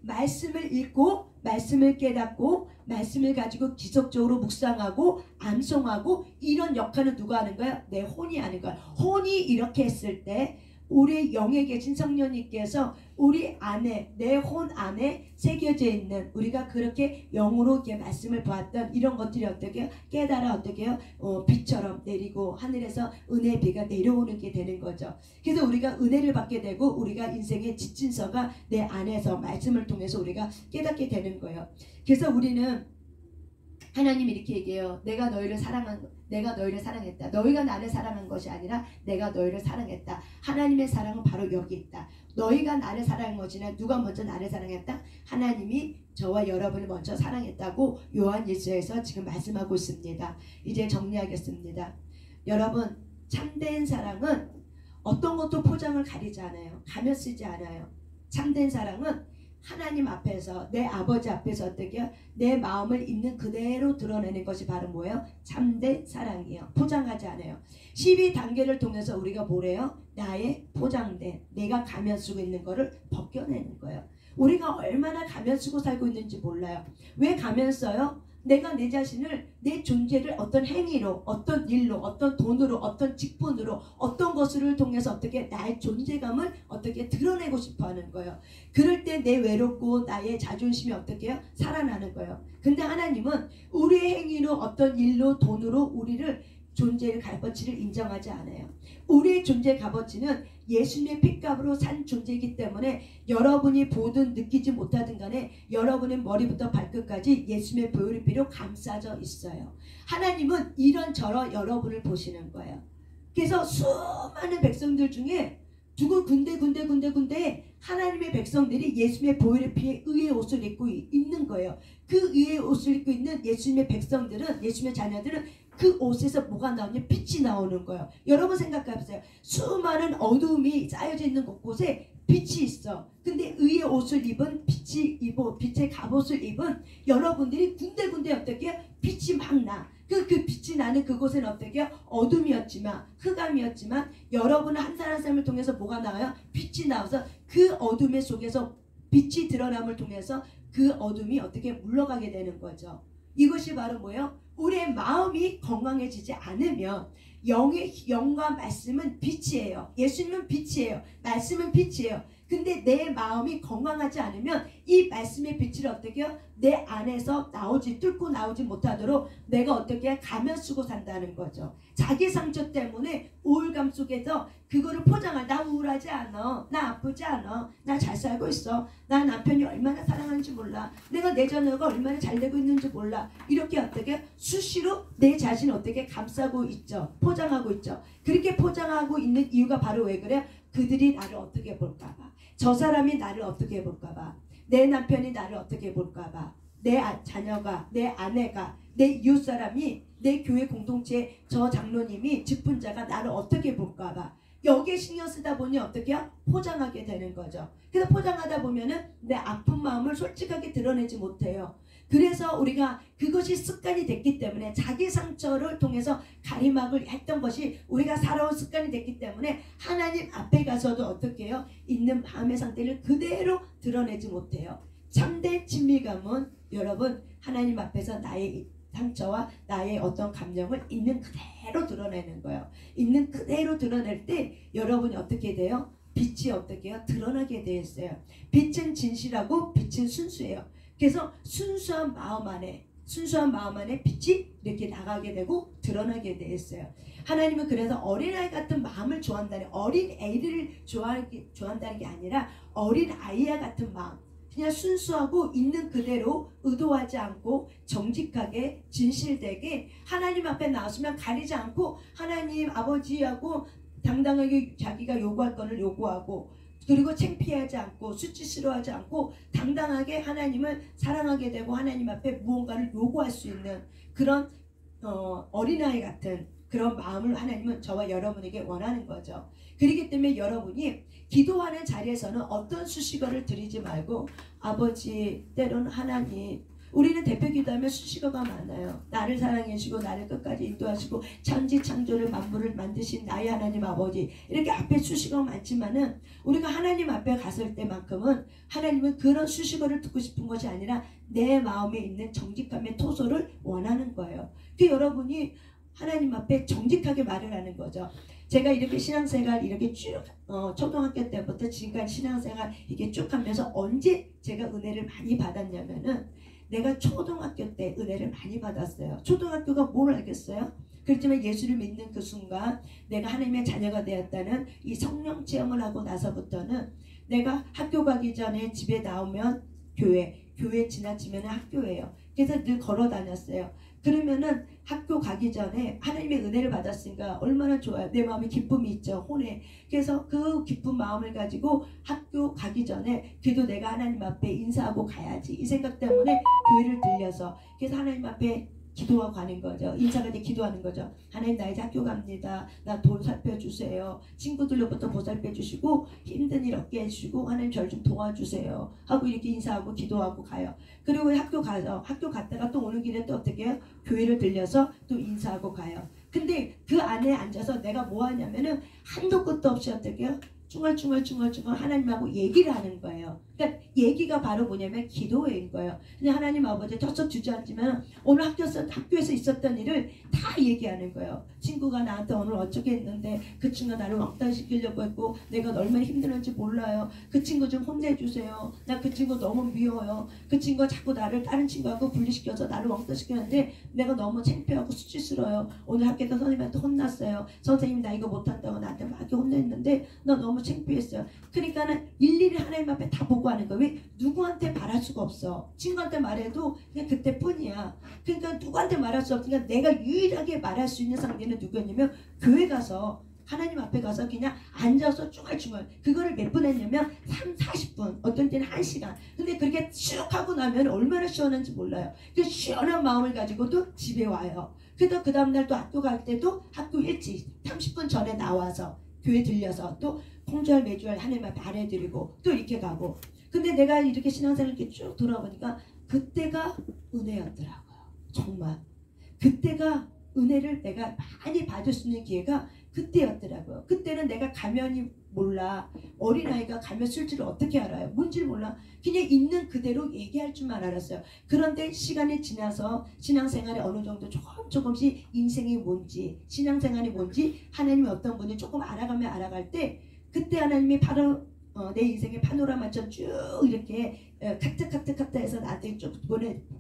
말씀을 읽고 말씀을 깨닫고 말씀을 가지고 지속적으로 묵상하고 암송하고 이런 역할은 누가 하는 거야? 내 혼이 하는 거야. 혼이 이렇게 했을 때 우리 영에 계신 성령님께서 우리 안에 내 혼 안에 새겨져 있는 우리가 그렇게 영으로 이렇게 말씀을 보았던 이런 것들이 어떻게 해요? 깨달아 어떻게 해요? 비처럼 내리고 하늘에서 은혜의 비가 내려오는 게 되는 거죠. 그래서 우리가 은혜를 받게 되고 우리가 인생의 지침서가 내 안에서 말씀을 통해서 우리가 깨닫게 되는 거예요. 그래서 우리는 하나님이 이렇게 얘기해요. 내가 너희를 사랑했다. 너희가 나를 사랑한 것이 아니라 내가 너희를 사랑했다. 하나님의 사랑은 바로 여기 있다. 너희가 나를 사랑한 것이나 누가 먼저 나를 사랑했다? 하나님이 저와 여러분을 먼저 사랑했다고 요한일서에서 지금 말씀하고 있습니다. 이제 정리하겠습니다. 여러분, 참된 사랑은 어떤 것도 포장을 가리지 않아요. 가며 쓰지 않아요. 참된 사랑은 하나님 앞에서 내 아버지 앞에서 어떻게 해요? 내 마음을 있는 그대로 드러내는 것이 바로 뭐예요? 참된 사랑이에요. 포장하지 않아요. 12단계를 통해서 우리가 뭐래요? 나의 포장된 내가 가면 쓰고 있는 거를 벗겨내는 거예요. 우리가 얼마나 가면 쓰고 살고 있는지 몰라요. 왜 가면 써요? 내가 내 자신을, 내 존재를 어떤 행위로, 어떤 일로, 어떤 돈으로, 어떤 직분으로, 어떤 것을 통해서 어떻게 나의 존재감을 어떻게 드러내고 싶어 하는 거예요. 그럴 때 내 외롭고 나의 자존심이 어떻게 해요? 살아나는 거예요. 근데 하나님은 우리의 행위로, 어떤 일로, 돈으로 우리를 존재의 값어치를 인정하지 않아요. 우리의 존재 값어치는 예수님의 핏값으로 산 존재이기 때문에 여러분이 보든 느끼지 못하든 간에 여러분의 머리부터 발끝까지 예수님의 보혈의 피로 감싸져 있어요. 하나님은 이런저런 여러분을 보시는 거예요. 그래서 수많은 백성들 중에 누구 군데 하나님의 백성들이 예수님의 보혈의 피에 의의 옷을 입고 있는 거예요. 그 의의 옷을 입고 있는 예수님의 백성들은, 예수님의 자녀들은 그 옷에서 뭐가 나오냐? 빛이 나오는 거예요. 여러분 생각해보세요. 수많은 어두움이 쌓여져 있는 곳곳에 빛이 있어. 근데 의의 옷을 입은, 빛의 갑옷을 입은 여러분들이 군데군데 어떻게 빛이 막 나. 그 빛이 나는 그곳에는 어떻게 어둠이었지만, 흑암이었지만 여러분은 한 사람 한 사람을 통해서 뭐가 나와요? 빛이 나와서 그 어둠의 속에서 빛이 드러남을 통해서 그 어둠이 어떻게 물러가게 되는 거죠. 이것이 바로 뭐예요? 우리의 마음이 건강해지지 않으면 영과 말씀은 빛이에요. 예수님은 빛이에요. 말씀은 빛이에요. 근데 내 마음이 건강하지 않으면 이 말씀의 빛을 어떻게 해요? 내 안에서 뚫고 나오지 못하도록 내가 어떻게 가면 쓰고 산다는 거죠. 자기 상처 때문에 우울감 속에서 그거를 포장할, 나 우울하지 않아, 나 아프지 않아, 나 잘 살고 있어, 나 남편이 얼마나 사랑하는지 몰라, 내가 내 자녀가 얼마나 잘 되고 있는지 몰라, 이렇게 어떻게 수시로 내 자신을 어떻게 감싸고 있죠. 포장하고 있죠. 그렇게 포장하고 있는 이유가 바로 왜 그래요? 그들이 나를 어떻게 볼까봐, 저 사람이 나를 어떻게 볼까봐, 내 남편이 나를 어떻게 볼까봐, 내 자녀가, 내 아내가, 내 이웃사람이, 내 교회 공동체 저 장로님이, 직분자가 나를 어떻게 볼까봐 여기에 신경 쓰다 보니 어떻게 해요? 포장하게 되는 거죠. 그래서 포장하다 보면은 내 아픈 마음을 솔직하게 드러내지 못해요. 그래서 우리가 그것이 습관이 됐기 때문에 자기 상처를 통해서 가림막을 했던 것이 우리가 살아온 습관이 됐기 때문에 하나님 앞에 가서도 어떻게 해요? 있는 마음의 상태를 그대로 드러내지 못해요. 참된 친밀감은 여러분 하나님 앞에서 나의 상처와 나의 어떤 감정을 있는 그대로 드러내는 거예요. 있는 그대로 드러낼 때 여러분이 어떻게 돼요? 빛이 어떻게 해요? 드러나게 되어 있어요. 빛은 진실하고 빛은 순수해요. 그래서 순수한 마음 안에 빛이 이렇게 나가게 되고 드러나게 되어 있어요. 하나님은 그래서 어린아이 같은 마음을 좋아한다는, 어린애를 좋아한다는 게 아니라 어린아이와 같은 마음, 그냥 순수하고 있는 그대로 의도하지 않고 정직하게 진실되게 하나님 앞에 나왔으면 가리지 않고 하나님 아버지하고 당당하게 자기가 요구할 거를 요구하고, 그리고 창피하지 않고 수치스러워하지 않고 당당하게 하나님을 사랑하게 되고 하나님 앞에 무언가를 요구할 수 있는 그런 어린아이 같은 그런 마음을 하나님은 저와 여러분에게 원하는 거죠. 그렇기 때문에 여러분이 기도하는 자리에서는 어떤 수식어를 드리지 말고, 아버지, 때로는 하나님, 우리는 대표 기도하면 수식어가 많아요. 나를 사랑해 주시고 나를 끝까지 인도하시고 천지 창조를 만물을 만드신 나의 하나님 아버지, 이렇게 앞에 수식어가 많지만은 우리가 하나님 앞에 갔을 때만큼은 하나님은 그런 수식어를 듣고 싶은 것이 아니라 내 마음에 있는 정직함의 토소를 원하는 거예요. 그 여러분이 하나님 앞에 정직하게 말을 하는 거죠. 제가 이렇게 신앙생활 이렇게 쭉 초등학교 때부터 지금까지 신앙생활 이게 쭉 하면서 언제 제가 은혜를 많이 받았냐면은 내가 초등학교 때 은혜를 많이 받았어요. 초등학교가 뭘 알겠어요? 그렇지만 예수를 믿는 그 순간 내가 하나님의 자녀가 되었다는 이 성령 체험을 하고 나서부터는 내가 학교 가기 전에 집에 나오면 교회 지나치면 학교예요. 그래서 늘 걸어 다녔어요. 그러면은 학교 가기 전에 하나님의 은혜를 받았으니까 얼마나 좋아요. 내 마음에 기쁨이 있죠. 혼에. 그래서 그 기쁜 마음을 가지고 학교 가기 전에 그래도 내가 하나님 앞에 인사하고 가야지, 이 생각 때문에 교회를 들려서, 그래서 하나님 앞에 기도하고 가는 거죠. 인사가 돼 기도하는 거죠. 하나님, 나 이제 학교 갑니다. 나 돈 살펴주세요. 친구들로부터 보살펴 주시고 힘든 일 없게 해주시고 하나님 저를 좀 도와주세요 하고 이렇게 인사하고 기도하고 가요. 그리고 학교 갔다가 또 오는 길에 또 어떻게 해요? 교회를 들려서 또 인사하고 가요. 근데 그 안에 앉아서 내가 뭐 하냐면은 한도 끝도 없이 어떻게 해요? 중얼중얼 하나님하고 얘기를 하는 거예요. 그러니까 얘기가 바로 뭐냐면 기도회인 거예요. 그냥 하나님 아버지 터썩 주저앉으면 오늘 학교에서 있었던 일을 다 얘기하는 거예요. 친구가 나한테 오늘 어쩌게 했는데 그 친구가 나를 왕따시키려고 했고 내가 얼마나 힘들었는지 몰라요. 그 친구 좀 혼내주세요. 나 그 친구 너무 미워요. 그 친구가 자꾸 나를 다른 친구하고 분리시켜서 나를 왕따시키는데 내가 너무 창피하고 수치스러워요. 오늘 학교에서 선생님한테 혼났어요. 선생님이 나 이거 못한다고 나한테 막 이렇게 혼냈는데 나 너무 창피했어요. 그러니까는 일일이 하나님 앞에 다 보고 하는 거예요. 왜? 누구한테 말할 수가 없어. 친구한테 말해도 그냥 그때뿐이야. 그러니까 누구한테 말할 수 없으니까 내가 유일하게 말할 수 있는 상대는 누구였냐면 교회 가서 하나님 앞에 가서 그냥 앉아서 중얼중얼 그거를 몇 분 했냐면 40분 어떤 때는 1시간. 근데 그렇게 쭉 하고 나면 얼마나 시원한지 몰라요. 그 시원한 마음을 가지고도 집에 와요. 그래서 그 다음날 또 학교 갈 때도 학교 일찍 30분 전에 나와서 교회 들려서 또 공주할 매주할 하나님 앞에 아뢰드리고 또 이렇게 가고. 근데 내가 이렇게 신앙생활 이렇게 쭉 돌아보니까 그때가 은혜였더라고요. 정말 그때가 은혜를 내가 많이 받을 수 있는 기회가 그때였더라고요. 그때는 내가 가면이 몰라. 어린아이가 가면 쓸지를 어떻게 알아요? 뭔지를 몰라. 그냥 있는 그대로 얘기할 줄만 알았어요. 그런데 시간이 지나서 신앙생활에 어느 정도 조금씩 인생이 뭔지 신앙생활이 뭔지 하나님이 어떤 분이 조금 알아가면 알아갈 때 그때 하나님이 바로 내 인생의 파노라마처럼 쭉 이렇게 카트 해서 나한테 쭉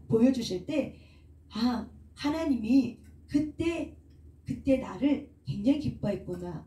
보여주실 때 하나님이 그때 나를 굉장히 기뻐했구나.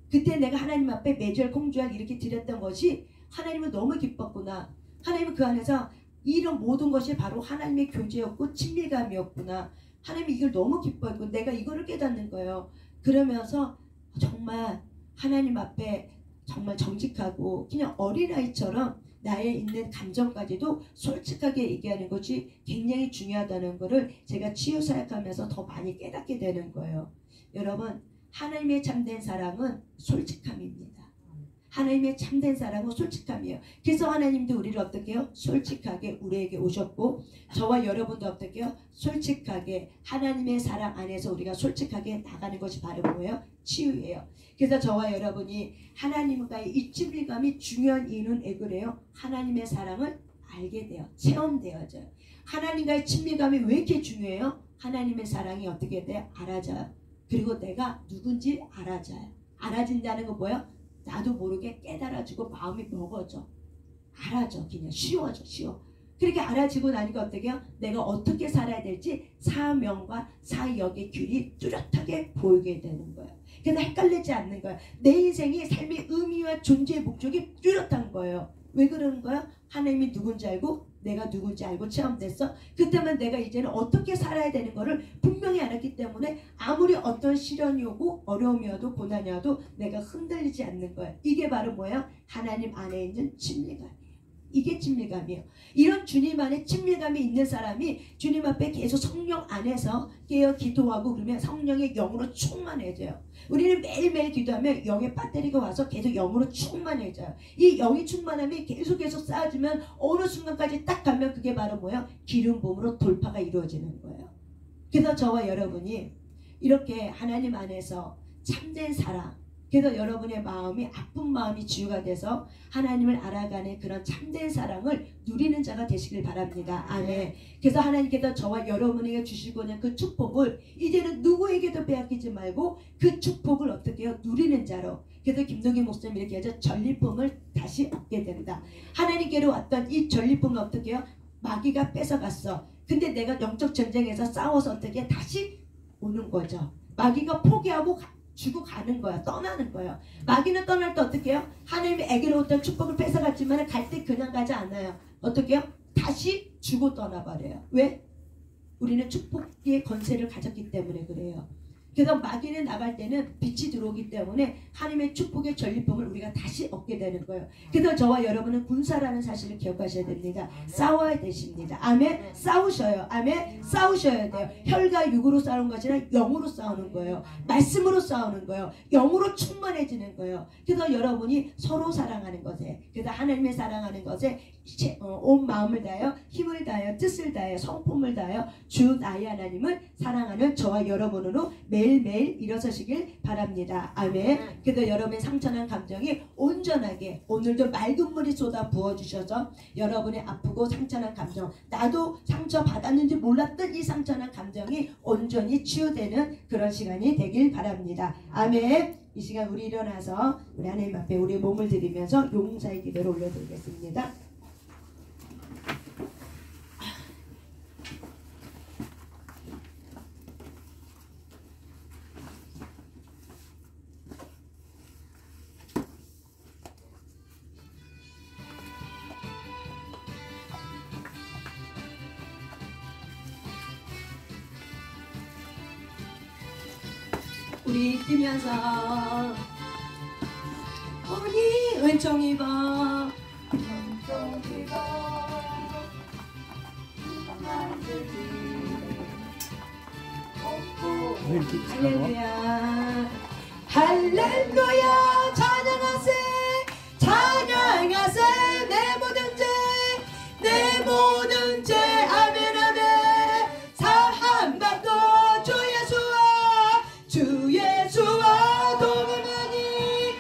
그때 내가 하나님 앞에 매주할 공주할 이렇게 드렸던 것이 하나님은 너무 기뻤구나. 하나님은 그 안에서 이런 모든 것이 바로 하나님의 교제였고 친밀감이었구나. 하나님이 이걸 너무 기뻐했고 내가 이거를 깨닫는 거예요. 그러면서 정말 하나님 앞에 정말 정직하고 그냥 어린아이처럼 나의 있는 감정까지도 솔직하게 얘기하는 것이 굉장히 중요하다는 것을 제가 치유사역하면서 더 많이 깨닫게 되는 거예요. 여러분 하나님의 참된 사랑은 솔직함입니다. 하나님의 참된 사랑은 솔직함이에요. 그래서 하나님도 우리를 어떻게 해요? 솔직하게 우리에게 오셨고 저와 여러분도 어떻게 해요? 솔직하게 하나님의 사랑 안에서 우리가 솔직하게 나가는 것이 바로 뭐예요? 치유예요. 그래서 저와 여러분이 하나님과의 이 친밀감이 중요한 이유는 왜 그래요? 하나님의 사랑을 알게 돼요. 체험되어져요. 하나님과의 친밀감이 왜 이렇게 중요해요? 하나님의 사랑이 어떻게 돼요? 알아져요. 그리고 내가 누군지 알아져요. 알아진다는 건 뭐예요? 나도 모르게 깨달아지고 마음이 먹어져. 알아져. 그냥 쉬워. 그렇게 알아지고 나니까 어떻게 해요? 내가 어떻게 살아야 될지 사명과 사역의 길이 뚜렷하게 보이게 되는 거예요. 그래서 헷갈리지 않는 거예요. 내 인생이 삶의 의미와 존재의 목적이 뚜렷한 거예요. 왜 그러는 거예요? 하나님이 누군지 알고 내가 누군지 알고 체험됐어. 그때만 내가 이제는 어떻게 살아야 되는 거를 분명히 알았기 때문에 아무리 어떤 시련이 오고 어려움이 와도 고난이 와도 내가 흔들리지 않는 거예요. 이게 바로 뭐예요? 하나님 안에 있는 친밀감이에요. 이게 친밀감이에요. 이런 주님 안에 친밀감이 있는 사람이 주님 앞에 계속 성령 안에서 깨어 기도하고 그러면 성령의 영으로 충만해져요. 우리는 매일매일 기도하면 영의 배터리가 와서 계속 영으로 충만해져요. 이 영이 충만함이 계속 쌓아지면 어느 순간까지 딱 가면 그게 바로 뭐예요? 기름 부음으로 돌파가 이루어지는 거예요. 그래서 저와 여러분이 이렇게 하나님 안에서 참된 사랑, 그래서 여러분의 마음이 아픈 마음이 치유가 돼서 하나님을 알아가는 그런 참된 사랑을 누리는 자가 되시길 바랍니다. 아멘. 그래서 하나님께서 저와 여러분에게 주시고 있는 그 축복을 이제는 누구에게도 빼앗기지 말고 그 축복을 어떻게 해요? 누리는 자로. 그래서 김동기 목사님 이렇게 하죠. 전리품을 다시 얻게 된다. 하나님께로 왔던 이 전리품을 어떻게 해요? 마귀가 뺏어갔어. 근데 내가 영적 전쟁에서 싸워서 어떻게 다시 오는 거죠. 마귀가 포기하고 주고 가는 거야. 떠나는 거야. 마귀는 떠날 때 어떻게 해요? 하나님이 애기로부터 축복을 뺏어갔지만 갈 때 그냥 가지 않아요. 어떻게 해요? 다시 주고 떠나버려요. 왜? 우리는 축복의 권세를 가졌기 때문에 그래요. 그래서 마귀는 나갈 때는 빛이 들어오기 때문에 하나님의 축복의 전리품을 우리가 다시 얻게 되는 거예요. 그래서 저와 여러분은 군사라는 사실을 기억하셔야 됩니다. 싸워야 되십니다. 아멘. 싸우셔요. 아멘. 싸우셔야 돼요. 혈과 육으로 싸우는 것이 아니라 영으로 싸우는 거예요. 말씀으로 싸우는 거예요. 영으로 충만해지는 거예요. 그래서 여러분이 서로 사랑하는 것에, 그래서 하나님의 사랑하는 것에 온 마음을 다하여 힘을 다하여 뜻을 다하여 성품을 다하여 주 나의 하나님을 사랑하는 저와 여러분으로 매일 매일매일 일어서시길 바랍니다. 아멘. 그래도 여러분의 상처난 감정이 온전하게 오늘도 맑은 물이 쏟아 부어주셔서 여러분의 아프고 상처난 감정, 나도 상처 받았는지 몰랐던 이 상처난 감정이 온전히 치유되는 그런 시간이 되길 바랍니다. 아멘. 이 시간 우리 일어나서 우리 하나님 앞에 우리 몸을 드리면서 용사의 기도를 올려드리겠습니다. 우리 뛰면서 어머니 은총 입어 할렐루야 할렐루야 찬양하세 찬양하세 내 모든 죄 아멘 아멘 사함받고 주 예수와 동행하니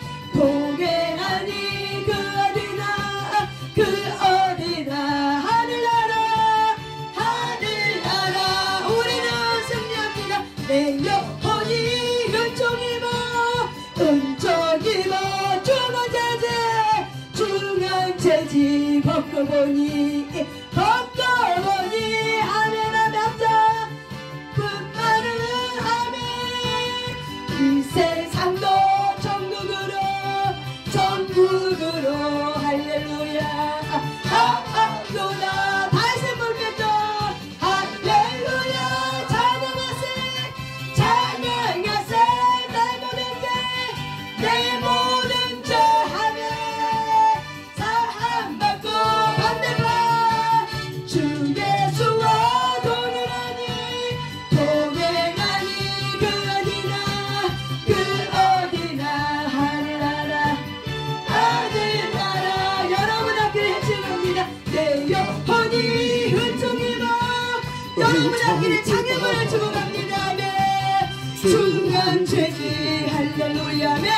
그 어디나 하늘나라 우리는 승리합니다. 내 영혼이 은총 입어 중한 죄지 벗고보니 아멘 아멘 끝말은 아멘 이 세상도 전국으로 할렐루야 아도나 다시 불겠죠 할렐루야 찬양하세 내 모든 죄 하며 사함받고 받는다 주 예수와 동행하니 그 어디나 하늘나라 여러분 앞길 행진합니다. 내 영혼이 은총 입어 여러분 앞길에 장애물을 주고 갑니다. 네 중간 죄지 할렐루야 네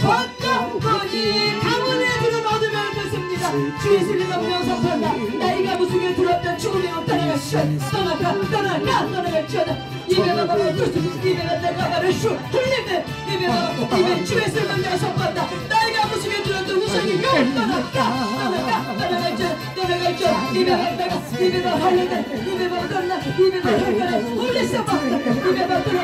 벗고보니 가문의 주는 어둠을 듣습니다. 주 예수님 명령 선포한다. 나이가 무속에 들어왔던 죽음의 옷 떠나갈지어다 입에만 가면 뚫수 입에만 내가마를 슈 흘리네 입에 주 예수님 명령 선포한다. 나이가 무속에 들어왔던 우상이 영 떠나갈지어다 입에만 할래네 입에만 떠나 입에만 할래네 홀리셔봐 입에만 떠나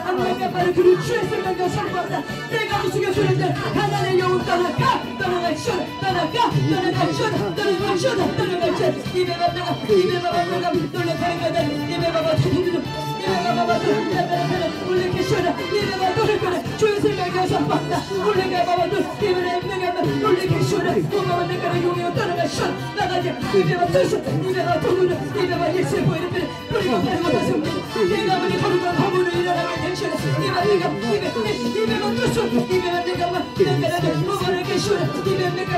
안녕한 말을 그를 주 예수님 명령 선포한다. 내가 무속에 들어왔던 가난의 영혼 떠나갈지어다 입에만 내가 놀래가는 거다 입에만 올리기 싫어 입에만 놀릴 거래 주 예수님 명령 선포한다. 올리가 입에만 놀리기 싫어 고마운 내가 용이 떠나가셔 나가지 입에만 뜨셔 입에만 도구는 입에만 일세 보이는 편에 뿌리가 버리고 다습니다. 내가 우리 거룩한 허물을 일어나게 되시네 입에만 뜨셔 입에만 내가 뭐를 계시네 입에만 내가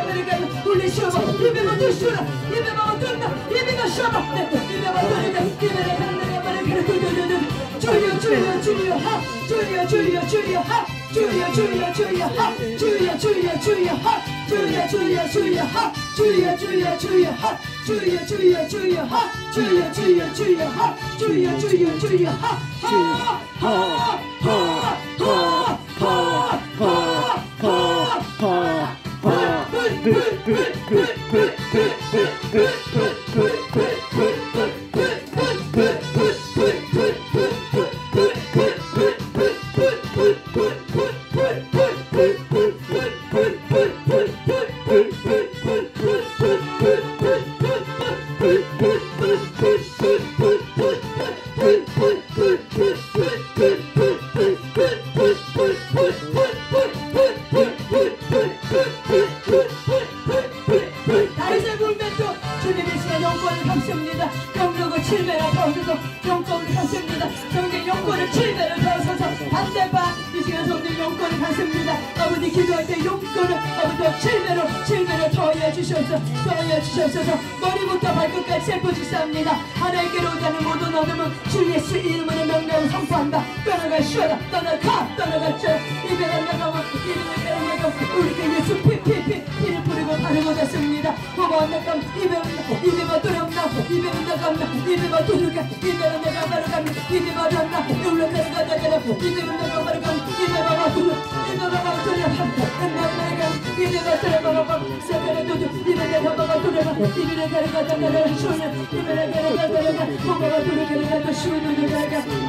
올리시오 입에만 뜨시오라 입에만 뜬다 입에만 쉬어봐 입에만 떠는다 입에만 내가 말을 그래 주여 하 주여 하 기도하겠습니다. 아버지 기도할 때 용건을 아버지 7배로 더하여 주셔서 머리부터 발끝까지 세포주사합니다. 하나님께로 오자는 모든 어둠은 주 예수 이름으로 명령을 선포한다. 떠나가 쉬어라 떠나가 쳐 이배가 나가면 우리께 예수 피를 뿌리고 바르고 잤습니다. 호바 나감 이배가 두렵나 이배가 나감나 이배가 두르가 이배가 나가 바르감 이배가 렸나 울러가는 가다가라 이배가 나가 바르감 이배가 바두르 이배가 두려함고 이배가 두려함고 사가라 두두 이배가 바가 두려가 이배가 가르가다가라 쇼나 이배가 가르가다가라 호바가 두르가다가 쇼누르가가